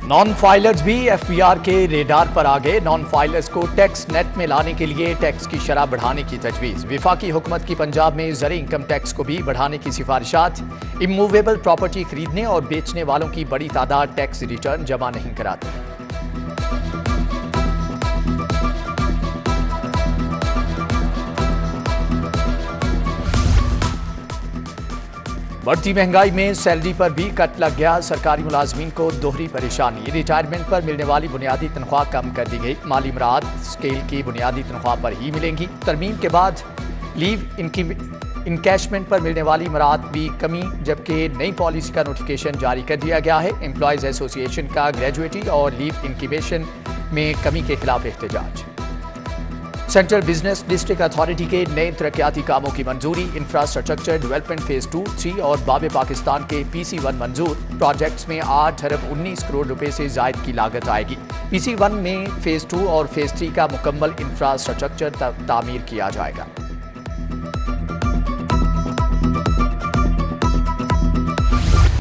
Non filers भी FBR के radar पर आ गए। नॉन फाइलर्स को टैक्स नेट में लाने के लिए टैक्स की शरह बढ़ाने की तजवीज़। विफाकी हुकूमत की पंजाब में ज़री इनकम टैक्स को भी बढ़ाने की सिफारिशात। इमूवेबल प्रॉपर्टी खरीदने और बेचने वालों की बड़ी तादाद टैक्स रिटर्न जमा नहीं कराती। बढ़ती महंगाई में सैलरी पर भी कट लग गया। सरकारी मुलाजमीन को दोहरी परेशानी। रिटायरमेंट पर मिलने वाली बुनियादी तनख्वाह कम कर दी गई। माली मराद स्केल की बुनियादी तनख्वाह पर ही मिलेंगी। तरमीम के बाद लीव इनकैशमेंट पर मिलने वाली मराद भी कमी, जबकि नई पॉलिसी का नोटिफिकेशन जारी कर दिया गया है। एम्प्लॉयज एसोसिएशन का ग्रेजुएटी और लीव इंक्यूबेशन में कमी के खिलाफ एहतजाज। सेंट्रल बिजनेस डिस्ट्रिक्ट अथॉरिटी के नए तरक्याती कामों की मंजूरी। इंफ्रास्ट्रक्चर डेवलपमेंट फेज 2, 3 और बाबे पाकिस्तान के PC1 मंजूर। प्रोजेक्ट्स में 8 अरब 19 करोड़ रुपए से जायद की लागत आएगी। PC1 में फेज 2 और फेज 3 का मुकम्मल इंफ्रास्ट्रक्चर तामीर किया जाएगा।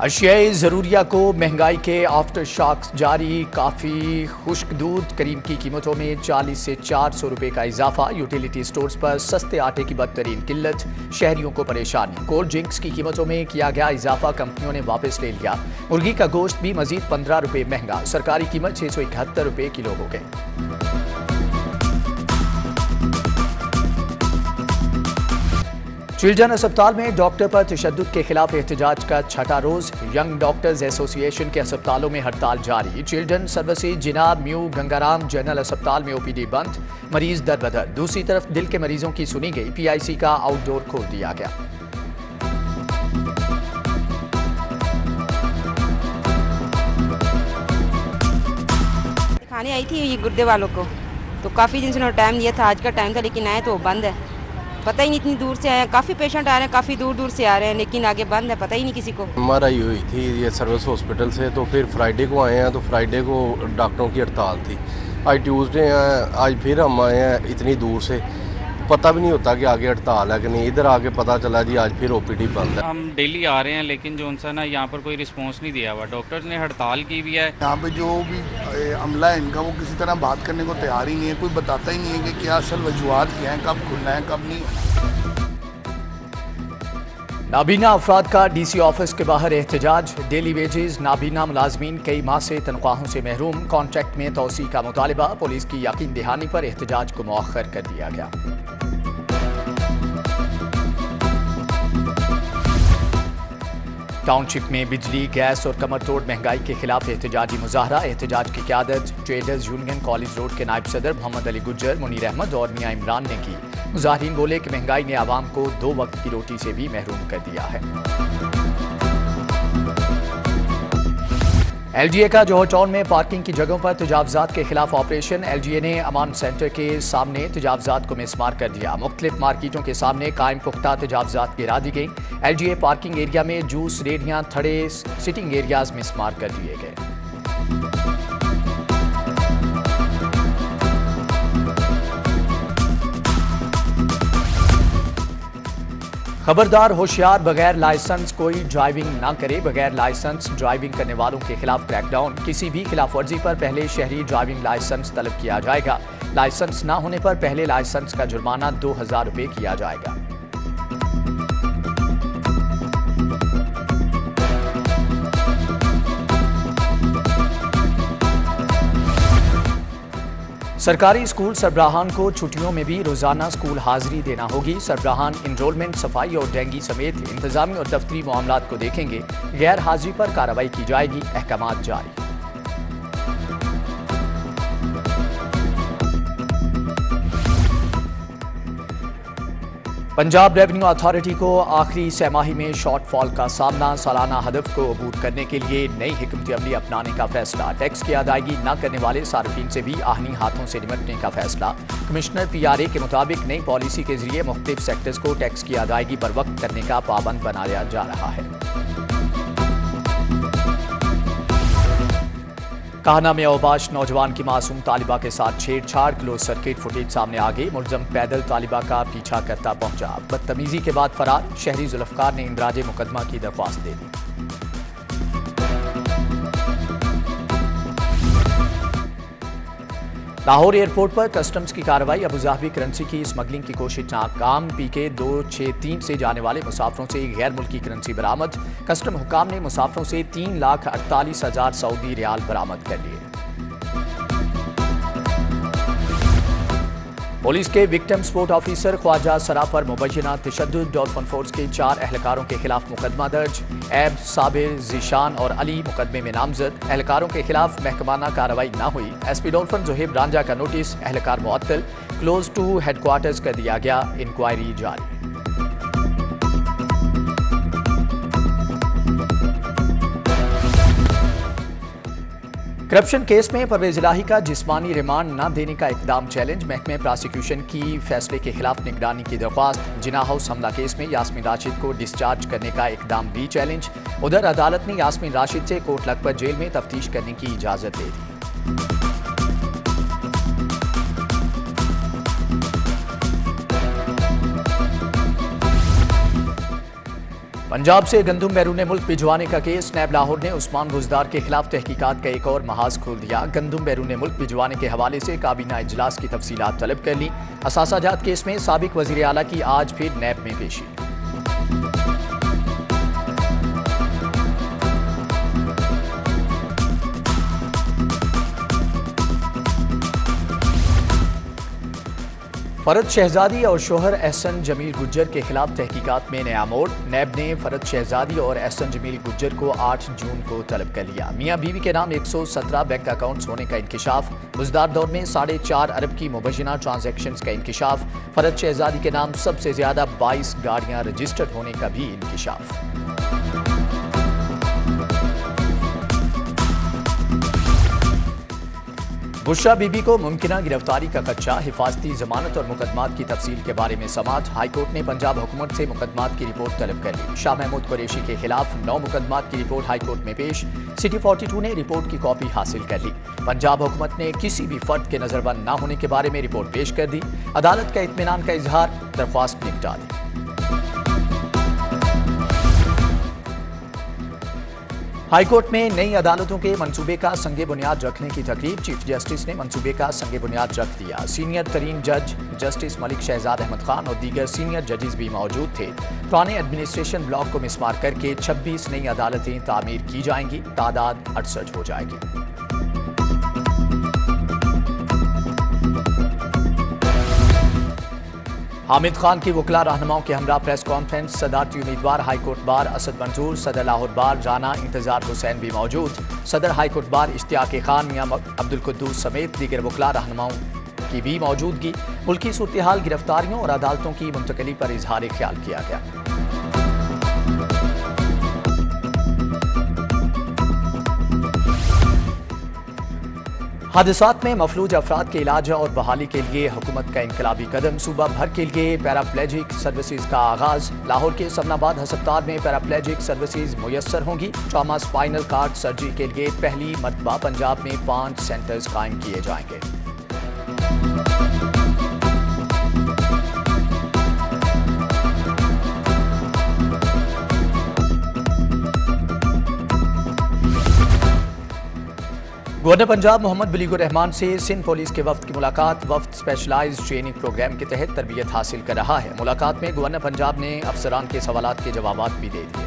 अशियाए ज़रूरिया को महंगाई के आफ्टर शॉक्स जारी। काफ़ी खुश्क दूध करीम की कीमतों में 40 से 400 रुपए का इजाफा। यूटिलिटी स्टोर्स पर सस्ते आटे की बदतरीन किल्लत, शहरियों को परेशानी। कोल्ड ड्रिंक्स की कीमतों में किया गया इजाफा, कंपनियों ने वापस ले लिया। मुर्गी का गोश्त भी मजीद 15 रुपए महंगा। सरकारी कीमत 671 रुपए किलो हो गई। चिल्ड्रन अस्पताल में डॉक्टर पर तशद्दुद के खिलाफ एहतजाज का छठा रोज। यंग डॉक्टर्स एसोसिएशन के अस्पतालों में हड़ताल जारी। चिल्ड्रन सर्विसेज जिनाब म्यू गंगाराम जनरल अस्पताल में OPD बंद, मरीज दर बदर। दूसरी तरफ दिल के मरीजों की सुनी गई। PIC का आउटडोर खोल दिया गया। दिखाने आई थी ये गुर्दे वालों को, तो काफ़ी दिन से उन्होंने टाइम दिया था, आज का टाइम था, लेकिन आए तो बंद है। पता ही नहीं, इतनी दूर से आए हैं, काफ़ी पेशेंट आ रहे हैं, काफ़ी दूर दूर से आ रहे हैं, लेकिन आगे बंद है, पता ही नहीं किसी को। MRI हुई थी ये सर्विस हॉस्पिटल से, तो फिर फ्राइडे को आए हैं, तो फ्राइडे को डॉक्टरों की हड़ताल थी। आज ट्यूसडे हैं, आज फिर हम आए हैं इतनी दूर से, पता भी नहीं होता कि आगे हड़ताल है कि नहीं। इधर आके पता चला जी आज फिर OPD बंद है। हम डेली आ रहे हैं, लेकिन जो उनसे ना यहाँ पर कोई रिस्पांस नहीं दिया हुआ। डॉक्टर्स ने हड़ताल की भी है। यहाँ पे जो भी अमला है इनका, वो किसी तरह बात करने को तैयार ही नहीं है। कोई बताता ही नहीं है कि क्या असल वजूहत क्या है, कब खुलना है कब नहीं। नाबीना अफराद का DC ऑफिस के बाहर एहतजाज। डेली वेजेस नाबीना मुलाजमीन कई माह से तनख्वाहों से महरूम। कॉन्ट्रैक्ट में तोसी का मुतालिबा। पुलिस की यकीन दहानी पर एहतजाज को मौखर कर दिया गया। टाउनशिप में बिजली, गैस और कमर तोड़ महंगाई के खिलाफ एहतजाजी मुजाहरा। एहतजाज की क़यादत ट्रेडर्स यूनियन कॉलेज रोड के नायब सदर मोहम्मद अली गुज्जर, मुनीर अहमद और मियां इमरान ने की। मुजाहिरीन बोले कि महंगाई ने आवाम को 2 वक्त की रोटी से भी महरूम कर दिया है। LGA का जौहर टाउन में पार्किंग की जगहों पर तजावजात के खिलाफ ऑपरेशन। LGA ने अमान सेंटर के सामने तजावजात को मिसमार कर दिया। मुख्तलिफ मार्केटों के सामने कायम पुख्ता तजावजात गिरा दी गई। LGA पार्किंग एरिया में जूस रेडियां, थड़े, सिटिंग एरियाज मिसमार कर दिए गए। खबरदार होशियार, बगैर लाइसेंस कोई ड्राइविंग ना करे। बगैर लाइसेंस ड्राइविंग करने वालों के खिलाफ क्रैकडाउन। किसी भी खिलाफ वर्जी पर पहले शहरी ड्राइविंग लाइसेंस तलब किया जाएगा। लाइसेंस ना होने पर पहले लाइसेंस का जुर्माना 2000 रुपए किया जाएगा। सरकारी स्कूल सरबराहान को छुट्टियों में भी रोजाना स्कूल हाजिरी देना होगी। सरबराहान इनरोलमेंट, सफाई और डेंगी समेत इंतजामी और दफ्तरी मामलात को देखेंगे। गैर हाजिरी पर कार्रवाई की जाएगी। अहकामात जारी। पंजाब रेवेन्यू अथॉरिटी को आखिरी सहमाही में शॉर्टफॉल का सामना। सालाना हदफ को अबूर करने के लिए नई हिकमत अमली अपनाने का फैसला। टैक्स की अदायगी न करने वाले सार्फिन से भी आहनी हाथों से निपटने का फैसला। कमिश्नर PRA के मुताबिक नई पॉलिसी के जरिए मुख्तलिफ सेक्टर्स को टैक्स की अदायगी बर वक्त करने का पाबंद बनाया जा रहा है। काहना में अवबाश नौजवान की मासूम तालिबा के साथ छेड़छाड़। क्लोज सर्किट फुटेज सामने आ गई। मुलजम पैदल तालिबा का पीछा करता पहुंचा। बदतमीजी के बाद फरार। शहरी जुल्फकार ने इंदराज मुकदमा की दरख्वास्त दे दी। लाहौर एयरपोर्ट पर कस्टम्स की कार्रवाई। अबुधाबी करेंसी की स्मगलिंग की कोशिश नाकाम। PK 263 से जाने वाले मुसाफरों से गैर मुल्की करेंसी बरामद। कस्टम हुकाम ने मुसाफरों से 3,48,000 सऊदी रियाल बरामद कर लिए। पुलिस के विक्टिम स्पोर्ट ऑफिसर ख्वाजा सरा पर मुबैना तशद्दुद। डॉल्फिन फोर्स के 4 एहलकारों के खिलाफ मुकदमा दर्ज। ऐब, साबिर, जीशान और अली मुकदमे में नामजद। एहलकारों के खिलाफ महकमाना कार्रवाई न हुई। SP डॉल्फिन जोहेब रांझा का नोटिस। एहलकार मुअत्तल। क्लोज टू हेडक्वार्टर्स कर दिया गया। इंक्वायरी जारी। करप्शन केस में परवेज इलाही का जिस्मानी रिमांड न देने का इकदाम चैलेंज। महकमे प्रोसिक्यूशन की फैसले के खिलाफ निगरानी की दरख्वास्त। जिना हाउस हमला केस में यास्मीन राशिद को डिस्चार्ज करने का इकदाम भी चैलेंज। उधर अदालत ने यास्मीन राशिद से कोट लखपत जेल में तफ्तीश करने की इजाजत दे दी। पंजाब से गंदुम बैरून मुल्क भिजवाने का केस। नैब लाहौर ने उस्मान बुजदार के खिलाफ तहकीकात का एक और महाज खोल दिया। गंदुम बैरून मुल्क भिजवाने के हवाले से काबीना इजलास की तफसीलात तलब कर ली। असासाजात केस में साबिक वजीर आला की आज फिर नैब में पेशी। फरद शहजादी और शोहर एहसन जमील गुज्जर के खिलाफ तहकीकात में नया मोड़। नैब ने फरद शहजादी और एहसन जमील गुज्जर को 8 जून को तलब कर लिया। मियां बीवी के नाम 117 बैंक अकाउंट्स होने का इंकिशाफ। बुजदार दौर में 4.5 अरब की मुबैना ट्रांजैक्शंस का इंकिशाफ। फरद शहजादी के नाम सबसे ज्यादा 22 गाड़ियां रजिस्टर्ड होने का भी इंकिशाफ। बुशरा बीबी को मुमकिना गिरफ्तारी का खदशा। हिफाजती जमानत और मुकदमात की तफसील के बारे में समाअत। हाईकोर्ट ने पंजाब हुकूमत से मुकदमात की रिपोर्ट तलब कर ली। शाह महमूद कुरैशी के खिलाफ 9 मुकदमात की रिपोर्ट हाईकोर्ट में पेश। सिटी 42 ने रिपोर्ट की कॉपी हासिल कर ली। पंजाब हुकूमत ने किसी भी फर्द के नजरबंद न होने के बारे में रिपोर्ट पेश कर दी। अदालत का इत्मीनान का इजहार। दरख्वास्त निपटा दी। हाईकोर्ट में नई अदालतों के मंसूबे का संगे बुनियाद रखने की तकरीब। चीफ जस्टिस ने मंसूबे का संगे बुनियाद रख दिया। सीनियर तरीन जज जस्टिस मलिक शहजाद अहमद खान और दीगर सीनियर जजेस भी मौजूद थे। पुराने एडमिनिस्ट्रेशन ब्लॉक को मिसमार करके 26 नई अदालतें तामीर की जाएंगी। तादाद 68 हो जाएगी। हामिद खान की वकला रहनुमाओं के हमरा प्रेस कॉन्फ्रेंस। सदारती उम्मीदवार हाईकोर्ट बार असद मंजूर, सदर लाहौर बार राना इंतजार हुसैन भी मौजूद। सदर हाईकोर्ट बार इश्तियाक खान, मियां अब्दुल कुद्दूस समेत दीगर वकला रहनुमाओं की भी मौजूदगी। मुल्की सूरत हाल, गिरफ्तारियों और अदालतों की मुंतकली पर इजहार ख्याल किया गया। हादसात में मफलूज अफराद के इलाज और बहाली के लिए हुकूमत का इनकलाबी कदम। सूबा भर के लिए पैराप्लेजिक सर्विसेज का आगाज। लाहौर के समनाबाद हस्पताल में पैराप्लेजिक सर्विसेज मुयस्सर होंगी। ट्रॉमा स्पाइनल कार्ड सर्जरी के लिए पहली मरतबा पंजाब में 5 सेंटर्स कायम किए जाएंगे। गवर्नर पंजाब मोहम्मद बलीगुर रहमान से सिंध पुलिस के वफ्द की मुलाकात। वफ्द स्पेशलाइज्ड ट्रेनिंग प्रोग्राम के तहत तरबियत हासिल कर रहा है। मुलाकात में गवर्नर पंजाब ने अफसरान के सवालात के जवाब भी दे दिए।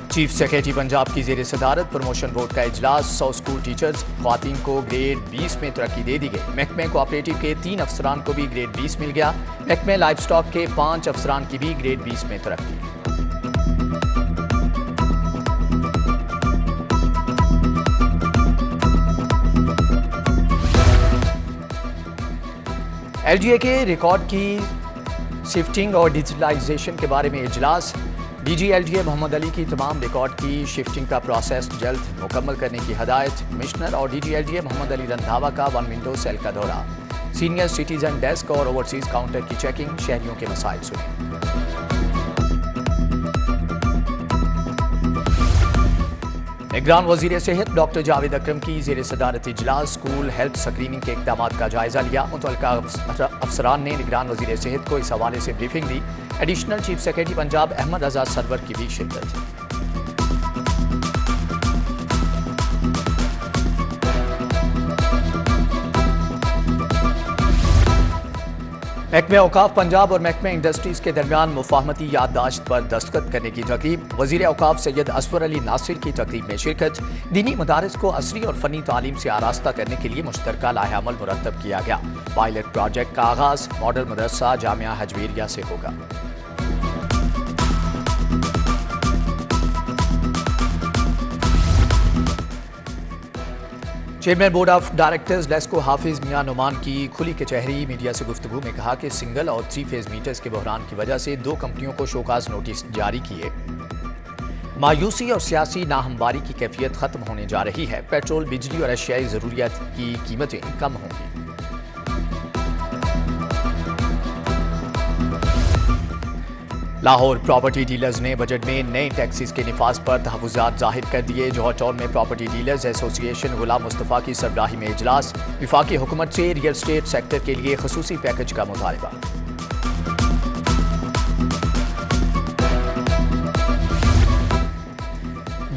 चीफ सेक्रेटरी पंजाब की जेर सदारत प्रमोशन बोर्ड का इजलास। 100 स्कूल टीचर्स ख्वातीन को ग्रेड 20 में तरक्की दे दी गई। महकमे कोऑपरेटिव के 3 अफसरान को भी ग्रेड 20 मिल गया। महकमे लाइव स्टॉक के 5 अफसरान की भी ग्रेड 20 में तरक्की। LGA के रिकॉर्ड की शिफ्टिंग और डिजिटलाइजेशन के बारे में इजलास। DG LGA मोहम्मद अली की तमाम रिकॉर्ड की शिफ्टिंग का प्रोसेस जल्द मुकम्मल करने की हदायत। कमिश्नर और DG LGA मोहम्मद अली रंधावा का 1 विंडो सेल का दौरा। सीनियर सिटीजन डेस्क और ओवरसीज काउंटर की चेकिंग। शहरियों के मसाइल सुने। निगरान वजीर सेहत डॉक्टर जावेद अकरम की जेर सदारत इजलास। स्कूल हेल्थ स्क्रीनिंग के इक़दामात का जायजा लिया। मुतल्लिका अफसरान ने निगरान वजीर सेहत को इस हवाले से ब्रीफिंग दी। Additional chief secretary Punjab Ahmad Raza Sarwar की भी शिरकत। महकमे औकाफ पंजाब और महकमे इंडस्ट्रीज के दरमियान मुफाहमती याददाश्त पर दस्तखत करने की तकरीब। वज़ीर औकाफ सैयद असफर अली नासिर की तकरीब में शिरकत। दीनी मदारिस को असरी और फनी तालीम से आरास्ता करने के लिए मुश्तरका लाहे-अमल मुरतब किया गया। पायलट प्रोजेक्ट का आगाज मॉडल मदरसा जामिया हजवेरिया से होगा। Chairman board of directors LESCO Hafiz Mian Noman की खुली कचहरी मीडिया से गुफ्तगू में कहा कि सिंगल और 3 फेज मीटर्स के बहरान की वजह से 2 कंपनियों को शोकाज नोटिस जारी किए। मायूसी और सियासी नाहमवारी की कैफियत खत्म होने जा रही है। पेट्रोल, बिजली और अशियाई जरूरियात की कीमतें कम होंगी। लाहौर प्रॉपर्टी डीलर्स ने बजट में नए टैक्सेस के निफाज पर तहफ़्फ़ुज़ात जाहिर कर दिए। जौहर टाउन में प्रॉपर्टी डीलर्स एसोसिएशन गुलाम मुस्तफ़ा की सरबराही में इजलास। विफाकी हुकूमत से रियल स्टेट सेक्टर के लिए खसूसी पैकेज का मुतालबा।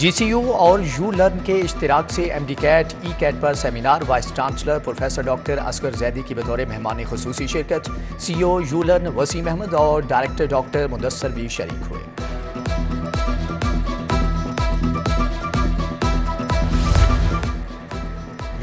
GCU और यू लर्न के इश्तिराक से MD कैट ई कैट पर seminar. Vice chancellor professor doctor Asghar Zaidi की बतौर मेहमान खुसूसी शिरकत। CEO U Learn Waseem Ahmed और डायरेक्टर डॉक्टर मुदस्सर भी शरीक हुए।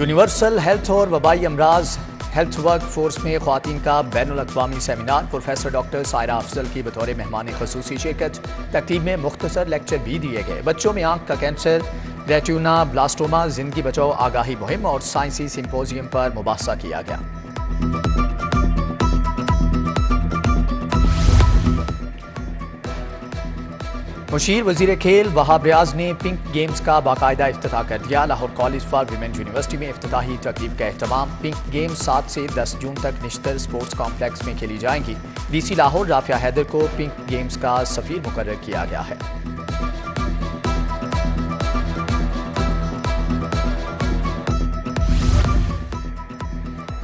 यूनिवर्सल हेल्थ और वबाई अमराज हेल्थ वर्क फोर्स में ख्वातीन का बैनुल अक़वामी seminar. Professor doctor Saira Afzal की बतौर मेहमान खुसूसी शिरकत। तकरीब में मुख्तसर लेक्चर भी दिए गए। बच्चों में आंख का कैंसर, रेटिना ब्लास्टोमा, जिंदगी बचाओ आगाही मुहिम और साइंसी सिंपोजियम पर मुबाहसा किया गया। मुशीर वजीर खेल वहाब रियाज ने पिंक गेम्स का बाकायदा इफ्तिताह कर दिया। Lahore college for women university में इफ्तिताही तकरीब का एहतमाम। पिंक गेम्स 7 से 10 जून तक निश्तर स्पोर्ट्स कॉम्प्लेक्स में खेली जाएंगी। DC लाहौर राफिया हैदर को पिंक गेम्स का सफीर मुकर्रर किया गया है।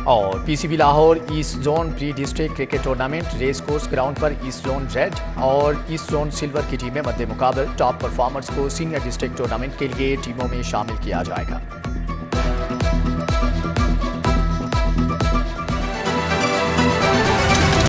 और PCB Lahore east zone pre district cricket tournament race course ground पर ईस्ट जोन रेड और ईस्ट जोन सिल्वर की टीमें मद्दे मुकाबल। टॉप परफॉर्मर्स को सीनियर डिस्ट्रिक्ट टूर्नामेंट के लिए टीमों में शामिल किया जाएगा।